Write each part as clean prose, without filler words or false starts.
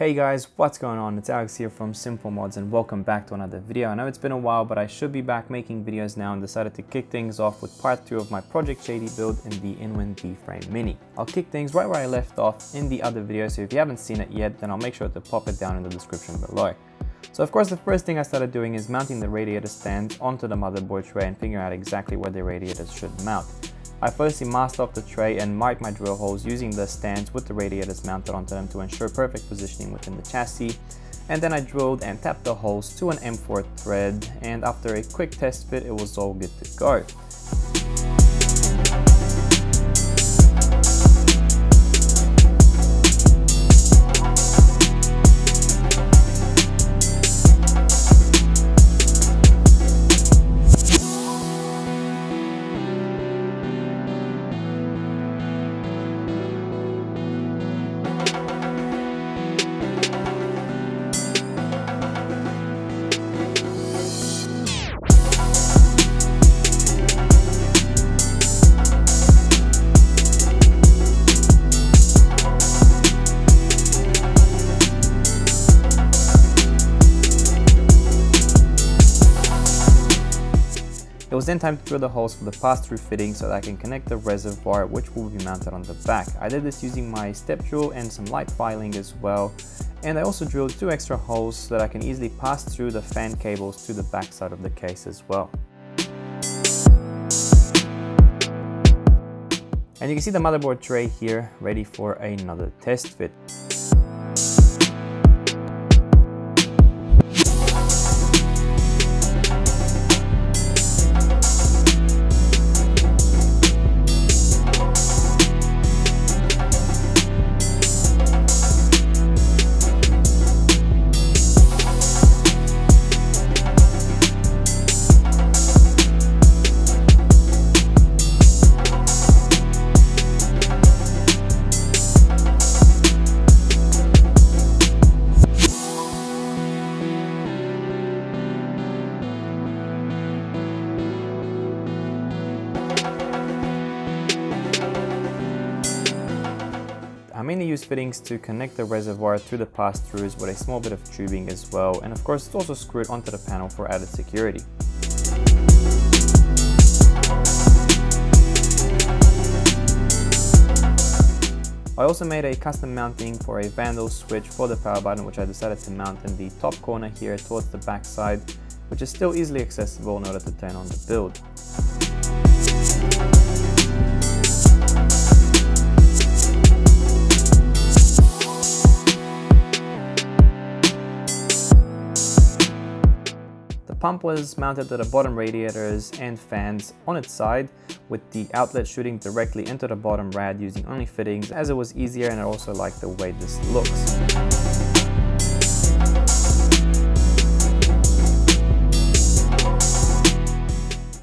Hey guys, what's going on? It's Alex here from Simple Mods and welcome back to another video. I know it's been a while, but I should be back making videos now and decided to kick things off with part 2 of my Project Shady build in the Inwind B-Frame Mini. I'll kick things right where I left off in the other video, so if you haven't seen it yet, then I'll make sure to pop it down in the description below. So of course the first thing I started doing is mounting the radiator stand onto the motherboard tray and figuring out exactly where the radiators should mount. I firstly masked off the tray and marked my drill holes using the stands with the radiators mounted onto them to ensure perfect positioning within the chassis. And then I drilled and tapped the holes to an M4 thread, and after a quick test fit it was all good to go. It was then time to drill the holes for the pass-through fitting so that I can connect the reservoir, which will be mounted on the back. I did this using my step drill and some light filing as well, and I also drilled 2 extra holes so that I can easily pass through the fan cables to the back side of the case as well. And you can see the motherboard tray here ready for another test fit. I mainly use fittings to connect the reservoir to the pass-throughs with a small bit of tubing as well, and of course it's also screwed onto the panel for added security. I also made a custom mounting for a vandal switch for the power button, which I decided to mount in the top corner here towards the back side, which is still easily accessible in order to turn on the build. The pump was mounted to the bottom radiators and fans on its side, with the outlet shooting directly into the bottom rad using only fittings, as it was easier and I also like the way this looks.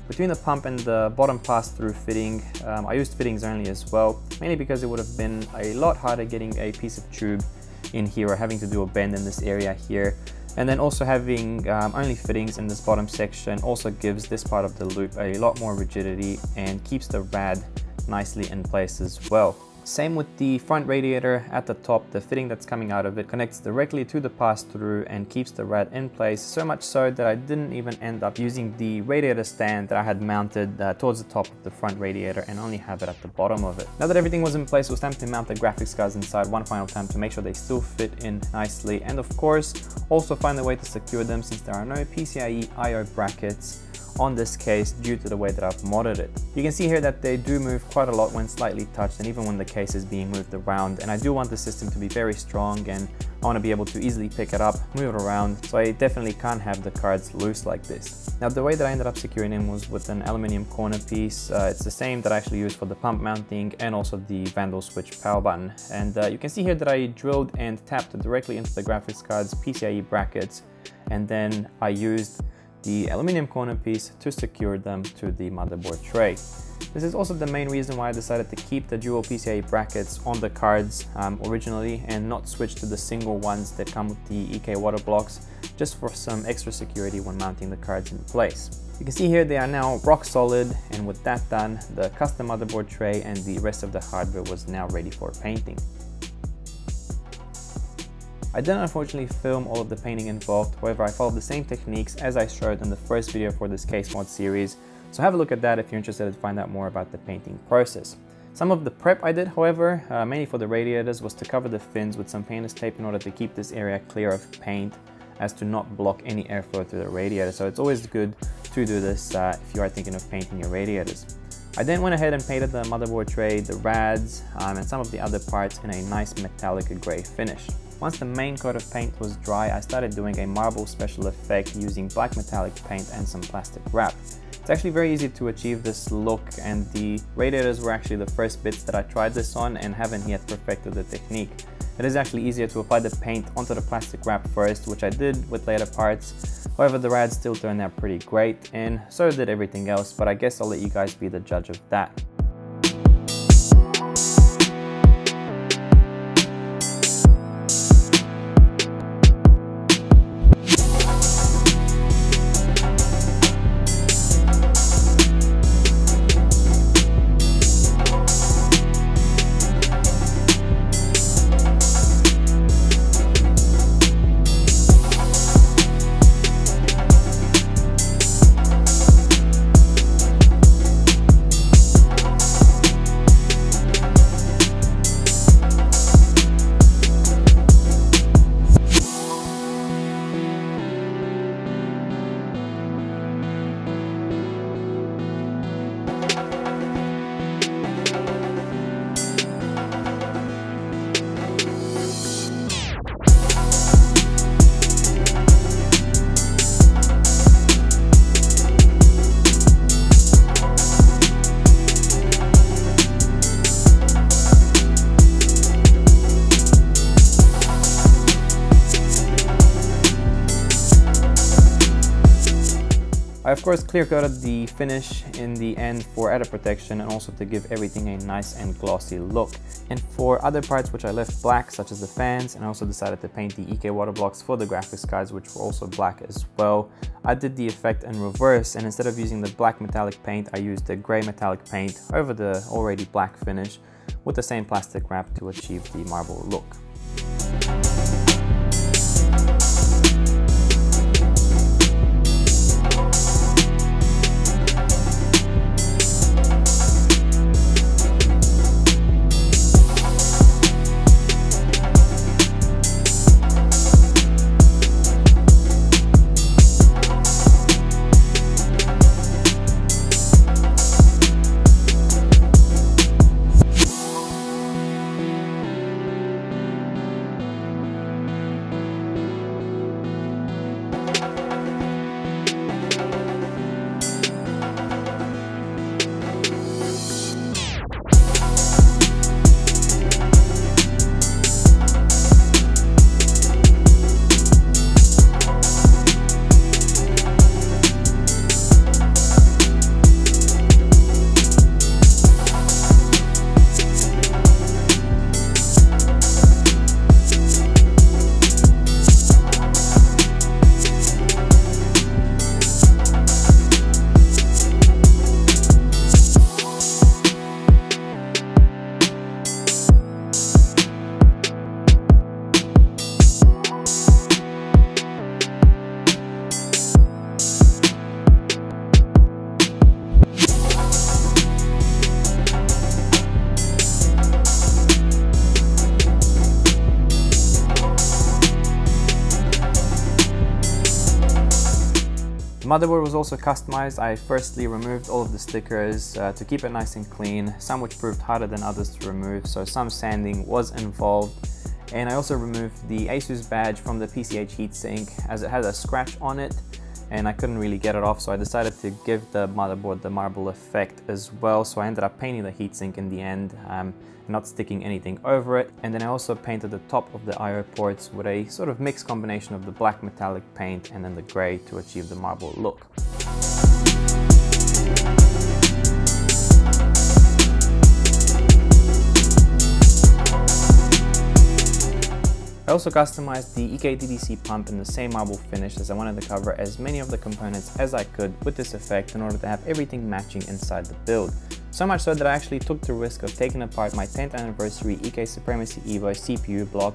Between the pump and the bottom pass-through fitting, I used fittings only as well, mainly because it would have been a lot harder getting a piece of tube in here or having to do a bend in this area here. And then also having only fittings in this bottom section also gives this part of the loop a lot more rigidity and keeps the rad nicely in place as well. Same with the front radiator at the top. The fitting that's coming out of it connects directly to the pass-through and keeps the rad in place, so much so that I didn't even end up using the radiator stand that I had mounted towards the top of the front radiator and only have it at the bottom of it. Now that everything was in place, it was time to mount the graphics cards inside one final time to make sure they still fit in nicely, and of course also find a way to secure them since there are no PCIe I/O brackets on this case due to the way that I've modded it. You can see here that they do move quite a lot when slightly touched and even when the case is being moved around, and I do want the system to be very strong and I want to be able to easily pick it up, move it around, so I definitely can't have the cards loose like this. Now the way that I ended up securing them was with an aluminium corner piece. It's the same that I actually used for the pump mounting and also the vandal switch power button, and you can see here that I drilled and tapped directly into the graphics card's PCIe brackets, and then I used the aluminum corner piece to secure them to the motherboard tray. This is also the main reason why I decided to keep the dual PCIe brackets on the cards originally and not switch to the single ones that come with the EK water blocks, just for some extra security when mounting the cards in place. You can see here they are now rock solid, and with that done, the custom motherboard tray and the rest of the hardware was now ready for painting. I didn't unfortunately film all of the painting involved, however I followed the same techniques as I showed in the first video for this case mod series, so have a look at that if you're interested to find out more about the painting process. Some of the prep I did, however, mainly for the radiators, was to cover the fins with some painter's tape in order to keep this area clear of paint as to not block any airflow through the radiator. So it's always good to do this if you are thinking of painting your radiators. I then went ahead and painted the motherboard tray, the rads, and some of the other parts in a nice metallic grey finish. Once the main coat of paint was dry, I started doing a marble special effect using black metallic paint and some plastic wrap. It's actually very easy to achieve this look, and the radiators were actually the first bits that I tried this on and haven't yet perfected the technique. It is actually easier to apply the paint onto the plastic wrap first, which I did with later parts. However, the rads still turned out pretty great, and so did everything else, but I guess I'll let you guys be the judge of that. I of course clear coated the finish in the end for added protection and also to give everything a nice and glossy look. And for other parts which I left black, such as the fans, and I also decided to paint the EK water blocks for the graphics cards, which were also black as well. I did the effect in reverse, and instead of using the black metallic paint, I used the grey metallic paint over the already black finish with the same plastic wrap to achieve the marble look. The motherboard was also customized. I firstly removed all of the stickers to keep it nice and clean, some which proved harder than others to remove, so some sanding was involved. And I also removed the ASUS badge from the PCH heatsink as it had a scratch on it and I couldn't really get it off, so I decided to give the motherboard the marble effect as well. So I ended up painting the heatsink in the end, not sticking anything over it. And then I also painted the top of the I/O ports with a sort of mixed combination of the black metallic paint and then the grey to achieve the marble look. I also customized the EK-DDC pump in the same marble finish, as I wanted to cover as many of the components as I could with this effect in order to have everything matching inside the build. So much so that I actually took the risk of taking apart my 10th anniversary EK Supremacy Evo CPU block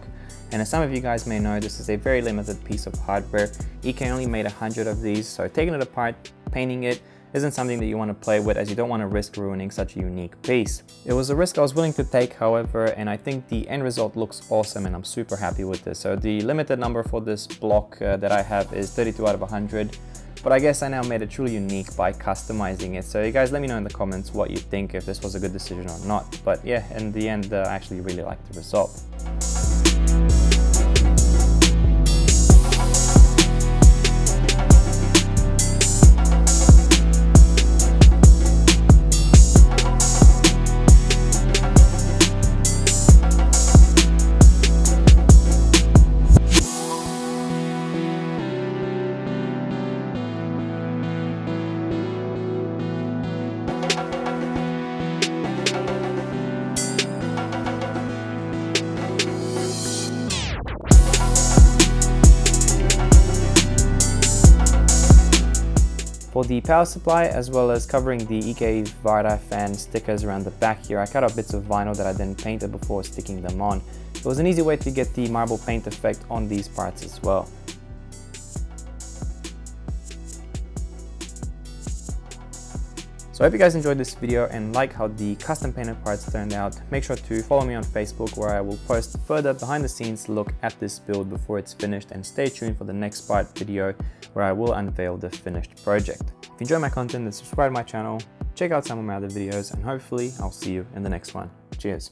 And as some of you guys may know, this is a very limited piece of hardware. EK only made 100 of these, so taking it apart, painting it, isn't something that you want to play with, as you don't want to risk ruining such a unique piece. It was a risk I was willing to take, however, and I think the end result looks awesome and I'm super happy with this. So the limited number for this block that I have is 32 out of 100, but I guess I now made it truly unique by customizing it. So you guys let me know in the comments what you think, if this was a good decision or not. But yeah, in the end, I actually really like the result. For the power supply, as well as covering the EK Varda fan stickers around the back here, I cut out bits of vinyl that I then painted before sticking them on. It was an easy way to get the marble paint effect on these parts as well. So I hope you guys enjoyed this video and like how the custom painted parts turned out. Make sure to follow me on Facebook, where I will post further behind the scenes look at this build before it's finished, and stay tuned for the next part video where I will unveil the finished project. If you enjoy my content, then subscribe to my channel, check out some of my other videos, and hopefully I'll see you in the next one. Cheers.